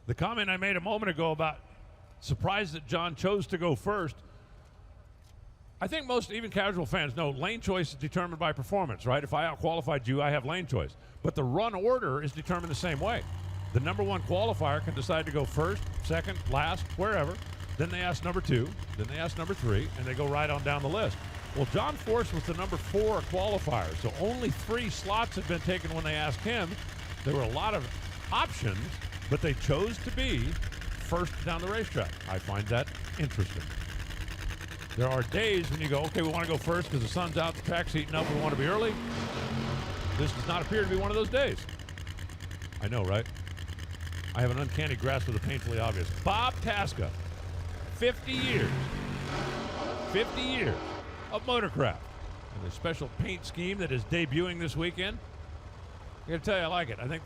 The comment I made a moment ago about surprised that John chose to go first, I think most, even casual fans, know lane choice is determined by performance, right? If I out-qualified you, I have lane choice. But the run order is determined the same way. The number one qualifier can decide to go first, second, last, wherever. Then they ask number 2, then they ask number 3, and they go right on down the list. Well, John Force was the number 4 qualifier, so only 3 slots had been taken when they asked him. There were a lot of options, but they chose to be first down the racetrack. I find that interesting. There are days when you go, okay, we want to go first because the sun's out, the track's heating up, we want to be early. This does not appear to be one of those days. I know, right? I have an uncanny grasp of the painfully obvious. Bob Tasca, 50 years of motorcraft. And a special paint scheme that is debuting this weekend. I got to tell you, I like it. I think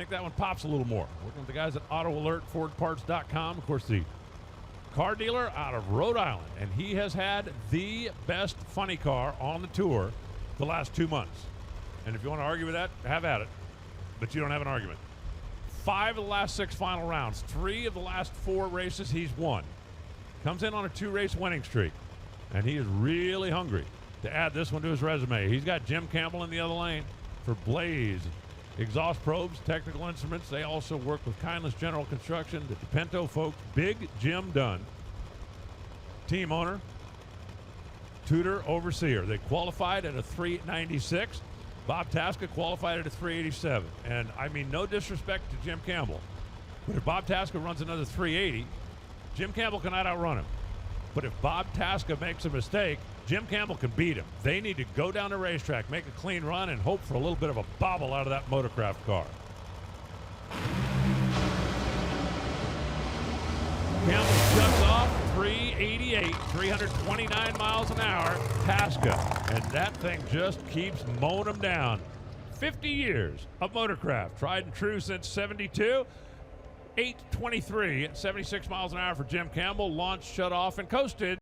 that one pops a little more. Working with the guys at AutoAlertFordParts.com. Of course, the car dealer out of Rhode Island, and he has had the best funny car on the tour the last 2 months. And if you want to argue with that, have at it. But you don't have an argument. 5 of the last 6 final rounds, 3 of the last 4 races he's won. Comes in on a 2-race winning streak, and he is really hungry to add this one to his resume. He's got Jim Campbell in the other lane for Blaze Exhaust Probes, Technical Instruments. They also work with Kindness General Construction, the DePinto folks, Big Jim Dunn, team owner, tutor, overseer. They qualified at a 396. Bob Tasca qualified at a 387. And I mean, no disrespect to Jim Campbell, but if Bob Tasca runs another 380, Jim Campbell cannot outrun him. But if Bob Tasca makes a mistake, Jim Campbell can beat him. They need to go down the racetrack, make a clean run, and hope for a little bit of a bobble out of that motorcraft car. Campbell shuts off 388, 329 miles an hour, Tasca, and that thing just keeps mowing him down. 50 years of motorcraft, tried and true since 72. 8:23 at 76 miles an hour for Jim Campbell. Launched, shut off, and coasted